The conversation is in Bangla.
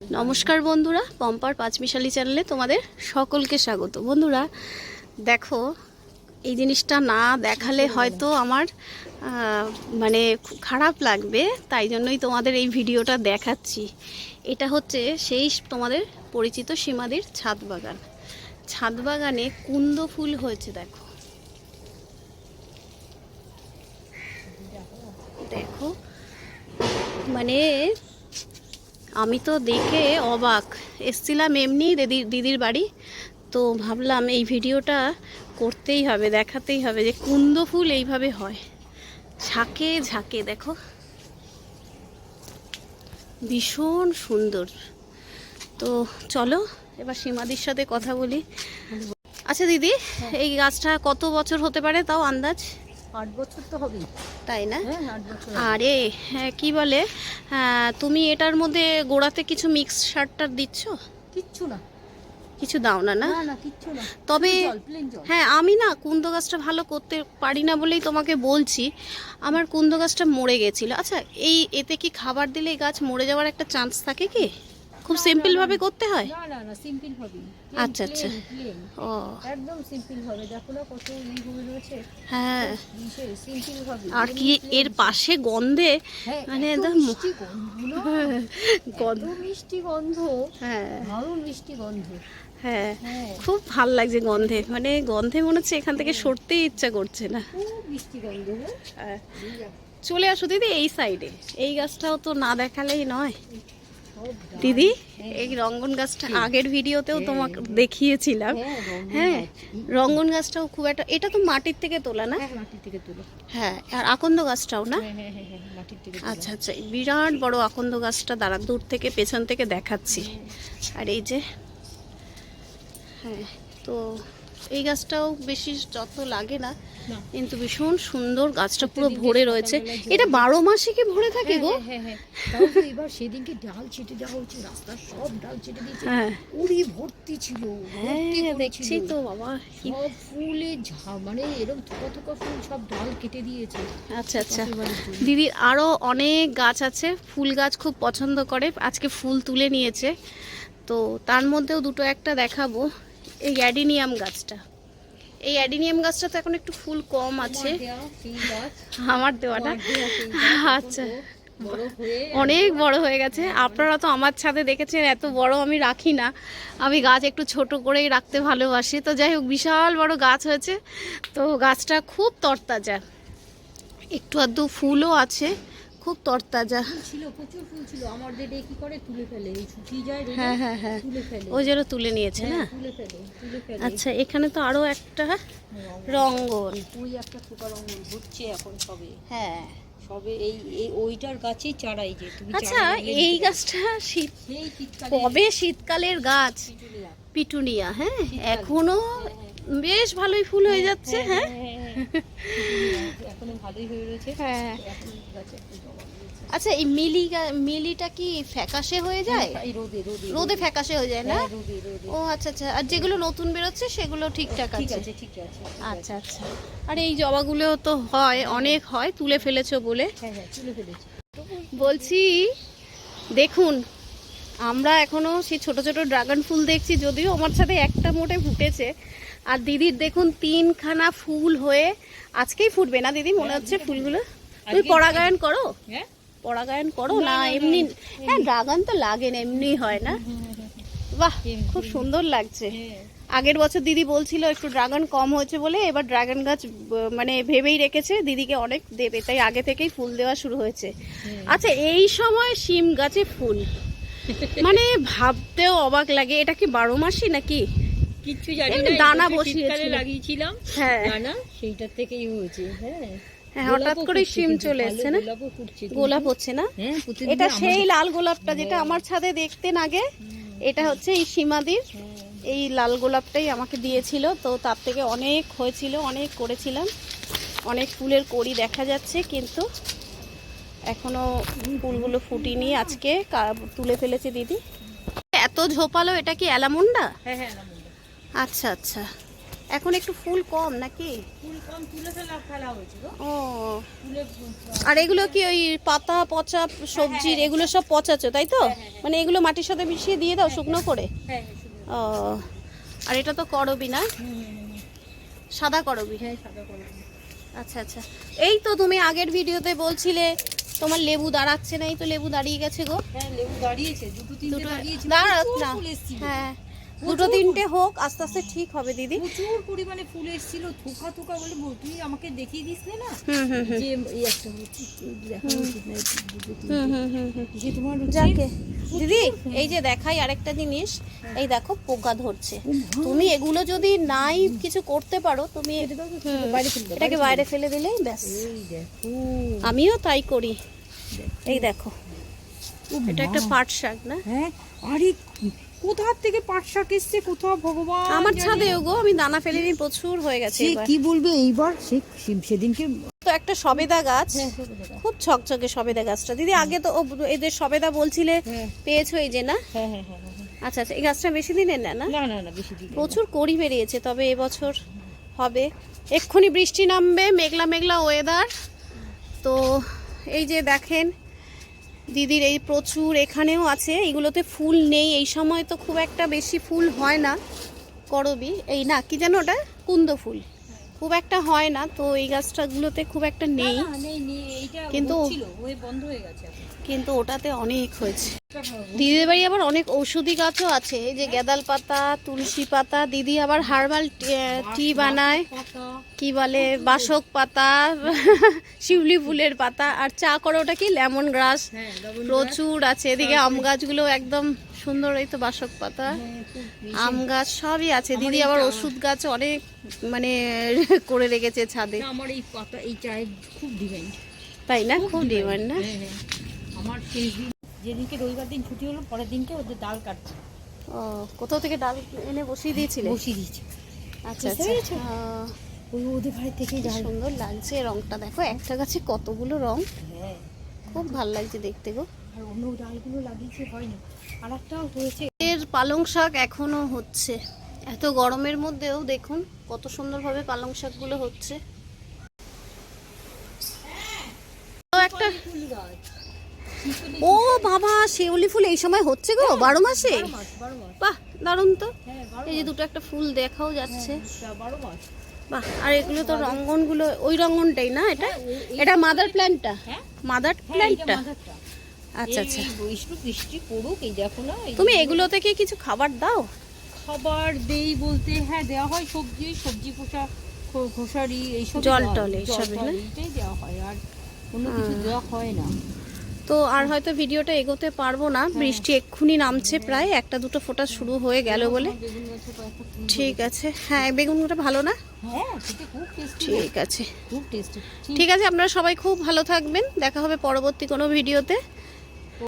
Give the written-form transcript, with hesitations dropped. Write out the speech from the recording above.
नमस्कार बंधुरा पम्पार पाँचमिशाली चैनले तुम्हारे सकलके स्वागत। बंधुरा देखो এই জিনিসটা না দেখালে হয়তো আমার মানে খারাপ লাগবে, তাই জন্যই তোমাদের এই ভিডিওটা দেখাচ্ছি। এটা হচ্ছে সেই তোমাদের পরিচিত সীমাদির ছাদ বাগান। ছাদ বাগানে কুন্দ ফুল হয়েছে, দেখো দেখো, মানে আমি তো দেখে অবাক। এসছিলাম এমনি দিদির বাড়ি, তো ভাবলাম এই ভিডিওটা করতেই হবে, দেখাতেই হবে যে কুন্দ ফুল এইভাবে হয় ঝাঁকে ঝাঁকে। দেখো ভীষণ সুন্দর। তো চলো এবার সীমাদির সাথে কথা বলি। আচ্ছা দিদি, এই গাছটা কত বছর হতে পারে তাও আন্দাজ? 8 বছর তো হবে, তাই না? হ্যাঁ 8 বছর। আরে হ্যাঁ, কি বলে, তুমি এটার মধ্যে গোড়াতে কিছু মিক্স সারটার দিচ্ছ? কিচ্ছু না, কিছু দাও না? না না কিচ্ছু না, তবে প্লেন জল। হ্যাঁ, আমি না কুন্দ গাছটা ভালো করতে পারি না বলেই তোমাকে বলছি, আমার কুন্দ গাছটা মরে গেছিল। আচ্ছা এতে কি খাবার দিলে এই গাছ মরে যাওয়ার একটা চান্স থাকে কি? খুব সিম্পল ভাবে করতে হয়? না না না, সিম্পল হবে। আচ্ছা আচ্ছা, ও একদম সিম্পল হবে। দেখো না কত ইগুলো রয়েছে। হ্যাঁ, সিম্পল হবে। আর কি এর পাশে গন্ধে মানে একদম মিষ্টি গন্ধ, গন্ধ মিষ্টি গন্ধ, হ্যাঁ দারুণ মিষ্টি গন্ধ। হ্যাঁ খুব ভাল লাগছে গন্ধে, মানে গন্ধে মনে হচ্ছে এখান থেকে সরতেই ইচ্ছা করছে না। খুব মিষ্টি গন্ধ। হ্যাঁ, চলে আসো দিদি এই সাইডে। এই গাছটাও তো না দেখালেই নয় দিদি। এই রঙ্গন গাছটা আগের ভিডিওতেও তোমাকে দেখিয়েছিলাম। হ্যাঁ, রঙ্গন গাছটাও খুব একটা, এটা তো মাটির থেকে তোলা না? মাটির থেকে তোলা। হ্যাঁ, আর আকন্দ গাছটাও না? মাটির থেকে। আচ্ছা আচ্ছা, বিরাট বড় আকন্দ গাছটা দাঁড়া দূর থেকে পেছন থেকে দেখাচ্ছি। আর এই যে, হ্যাঁ, তো এই গাছটাও বেশি যত্ন লাগে না, কিন্তু ভীষণ সুন্দর। গাছটা পুরো ভরে রয়েছে। এটা 12 মাসই কি ভরে থাকে গো? হ্যাঁ, তাও তো এবার সেদিনকে ডাল ছেটে দেওয়া হয়েছে, রাস্তার সব ডাল ছেটে দিয়েছে। হ্যাঁ, পুরি ভর্তি ছিল। হ্যাঁ দেখছি তো বাবা, সব ফুলে মানে এরকম থোকা থোকা ফুল, সব ডাল কেটে দিয়েছে। আচ্ছা আচ্ছা, দিদির আরও অনেক গাছ আছে, ফুল গাছ খুব পছন্দ করে, আজকে ফুল তুলে নিয়েছে। তো তার মধ্যেও দুটো একটা দেখাবো। এই অ্যাডিনিয়াম গাছটা, এই অ্যাডিনিয়াম গাছটা তো এখন একটু ফুল কম আছে। আমার দেওয়াটা? আচ্ছা, অনেক বড় হয়ে গেছে। আপনারা তো আমার ছাদে দেখেছেন, এত বড় আমি রাখি না, আমি গাছ একটু ছোট করেই রাখতে ভালোবাসি। তো যাই হোক, বিশাল বড় গাছ হয়েছে। তো গাছটা খুব তরতাজা, একটু আধটু ফুলও আছে, খুব তরতাজা ছিল, প্রচুর ফুল ছিল। আমার দেদে কি করে তুলে ফেলে, শুকিয়ে যায়। হ্যাঁ হ্যাঁ হ্যাঁ, তুলে ফেলে, ওই জন্য তুলে নিয়েছে না? তুলে ফেলে। আচ্ছা, এখানে তো আরো একটা রঙ্গন, ওই একটা থোকা রঙ্গন হচ্ছে এখন সবে। হ্যাঁ সবে এই ওইটার গাছেই চারাই যে তুমি। আচ্ছা, এই গাছটা কবে শীতকালের গাছ, পিটুনিয়া। হ্যাঁ, এখনো বেশ ভালোই ফুল হয়ে যাচ্ছে। হ্যাঁ, এখনো ভালোই হয়ে রয়েছে। হ্যাঁ, গাছে আচ্ছা, এই মিলিটা কি ফ্যাকাশে হয়ে যায়? রোদে ফ্যাকাশে হয়ে যায় না? ও আচ্ছা আচ্ছা, আর যেগুলো নতুন বেরোচ্ছে সেগুলো ঠিকঠাক আছে? ঠিক আছে। আচ্ছা আচ্ছা, আর এই জবাগুলো তো হয়, অনেক হয়, তুলে ফেলেছো বলে? হ্যাঁ তুলে ফেলেছি। বলছি দেখুন, আমরা এখনো সেই ছোট ছোট ড্রাগন ফুল দেখছি, যদিও আমার সাথে একটা মোটে ফুটেছে। আর দিদির দেখুন 3খানা ফুল হয়ে আজকেই ফুটবে না দিদি, মনে হচ্ছে ফুলগুলো। তুমি পরাগায়ন করো? হ্যাঁ, পরাগায়ন করো না এমনি? হ্যাঁ, ড্রাগন তো লাগে না, এমনি হয় না? বাহ, খুব সুন্দর লাগছে। আগের বছর দিদি বলছিল একটু ড্রাগন কম হয়েছে বলে এবার ড্রাগন গাছ মানে ভেবেই রেখেছে দিদিকে অনেক দেবে, তাই আগে থেকেই ফুল দেওয়া শুরু হয়েছে। আচ্ছা, এই সময় শিম গাছে ফুল, মানে ভাবতেও অবাক লাগে। এটা কি 12 মাসই নাকি? কিচ্ছু জানি না, দানা বসিয়েছিল, লাগিয়েছিলাম। হ্যাঁ, দানা সেইটার থেকেই হয়েছে। হ্যাঁ, হঠাৎ করে শিম চলে এসছে না? গোলাপ হচ্ছে না? এটা সেই লাল গোলাপটা যেটা আমার ছাদে দেখতেন আগে, এটা হচ্ছে এই সীমাদির এই লাল গোলাপটাই আমাকে দিয়েছিল। তো তার থেকে অনেক হয়েছিল, অনেক করেছিলাম, অনেক ফুলের কড়ি দেখা যাচ্ছে, কিন্তু এখনো ফুলগুলো ফুটিনি। আজকে তুলে ফেলেছে দিদি। এত ঝোপালো, এটা কি অ্যালামন্ডা? হ্যাঁ, আচ্ছা আচ্ছা, এখন একটু ফুল কম নাকি? ফুল কম তুলে ফেলা হয়েছিল। ও, তুলে আর এগুলো কি ওই পাতা পচা সবজির এগুলো সব পচাচ্ছো তাই তো? মানে এগুলো মাটির সাথে মিশিয়ে দিয়ে দাও শুকনো করে? হ্যাঁ ও, আর এটা তো করবি না? সাদা করবি? হ্যাঁ সাদা করে। আচ্ছা আচ্ছা। এই তো তুমি আগের ভিডিওতে বলছিলে তোমার লেবু দাঁড়াচ্ছে না, এই তো লেবু দাঁড়িয়ে গেছে গো। হ্যাঁ লেবু দাঁড়িয়েছে, দুটো তিনটে দাঁড়িয়েছে। দাঁড়াক না, ফুল এসেছিল। হ্যাঁ দুটো তিনটে হোক, আস্তে আস্তে ঠিক হবে দিদি। প্রচুর পরিমাণে ফুল এসেছিল, থোকা থোকা বলে তুই আমাকে দেখিয়ে দিসলে না যে এই একটা হচ্ছে দেখা উচিত না, যে তোমার যাকে দিদি এই যে দেখাই আরেকটা জিনিস, এই দেখো পোকা ধরছে। তুমি এগুলো যদি নাই কিছু করতে পারো তুমি এটাকে বাইরে ফেলে দিলেই ব্যাস। এই দেখো, আমিও তাই করি। এই দেখো এটা একটা পাট শাক না? হ্যাঁ আরে কোথা থেকে পাট শাক এসছে, কোথা ভগবান আমার ছাদে গো, আমি দানা ফেলিনি, প্রচুর হয়ে গেছে সে এবার। কি বলবে এইবার, সেদিনকে তো একটা সবেদা গাছ, খুব ছকছকে সবেদা গাছটা দিদি। আগে তো এদের সবেদা বলছিলে পেয়েছো, এই যে না? হ্যাঁ হ্যাঁ হ্যাঁ। আচ্ছা আচ্ছা, এই গাছটা বেশি দিনের না? না না না না বেশি দিন প্রচুর কড়ি বেরিয়েছে, তবে এবছর হবে। এক্ষুনি বৃষ্টি নামবে, মেঘলা মেঘলা ওয়েদার। তো এই যে দেখেন দিদির এই প্রচুর এখানেও আছে, এইগুলোতে ফুল নেই এই সময়, তো খুব একটা বেশি ফুল হয় না। করবি এই না কি যেন ওটা, কুন্দ ফুল খুব একটা হয় না, তো এই গাছটাগুলোতে খুব একটা নেই, কিন্তু বন্ধ হয়ে গেছে। কিন্তু ওটাতে অনেক হয়েছে। দিদির বাড়ি আবার অনেক ঔষধি গাছও আছে, এই যে গ্যাদাল পাতা, তুলসী পাতা, দিদি আবার হার্বাল টি বানায়, কি বলে বাসক পাতা, শিউলি ফুলের পাতা, আর চা করে ওটা কি লেমন গ্রাস, প্রচুর আছে। এদিকে আম গাছগুলো একদম সুন্দর, এই তো বাসক পাতা, আম গাছ সবই আছে। দিদি আবার ওষুধ গাছ অনেক মানে করে রেখেছে ছাদে। আমার এই পাতা, এই চায়ের খুব ডিমান্ড, তাই না? খুব ডিমান্ড না? আমার সেই দিন যেদিনকে রবিবার দিন ছুটি হলো, পরের দিনকে ওদের ডাল কাটছে। ও, কোথাও থেকে ডাল এনে বসিয়ে দিয়েছিলে? বসিয়ে দিয়েছে। আচ্ছা আচ্ছা, ওই ওদের বাড়ি থেকে ডাল। সুন্দর লাগছে রংটা, দেখো একটা গাছে কতগুলো রং, হ্যাঁ খুব ভালো লাগছে দেখতে গো। আর অন্য ডালগুলো লাগিয়েছে হয়নি, আর একটাও হয়েছে। এর পালং শাক এখনো হচ্ছে, এত গরমের মধ্যেও দেখুন কত সুন্দরভাবে পালং শাকগুলো হচ্ছে। একটা ও বাবা, শিউলি ফুল এই সময় হচ্ছে গো, 12 মাসে? বাহ দারুণ তো। এই যে দুটো একটা ফুল দেখাও যাচ্ছে, বাহ। আর এগুলো তো রঙ্গনগুলো, ওই রঙ্গনটাই না এটা? এটা মাদার প্ল্যান্টটা? মাদার প্ল্যান্টটা, আচ্ছা আচ্ছা। বৃষ্টি পড়ুক, এই দেখো না। তুমি এগুলো থেকে কিছু খাবার দাও? খাবার দেই বলতে হ্যাঁ দেওয়া হয়, সবজি খোসারি এইসব, জল টল এইসব এটাই দেওয়া হয়, আর কোনো কিছু দেওয়া হয় না। তো আর হয়তো ভিডিওটা এগোতে পারবো না, বৃষ্টি এক্ষুনি নামছে, প্রায় একটা দুটো ফোঁটা শুরু হয়ে গেল বলে। ঠিক আছে, হ্যাঁ বেগুনটা ভালো না? হ্যাঁ খুব টেস্টি, ঠিক আছে, খুব টেস্টি। ঠিক আছে, আপনারা সবাই খুব ভালো থাকবেন, দেখা হবে পরবর্তী কোনো ভিডিওতে।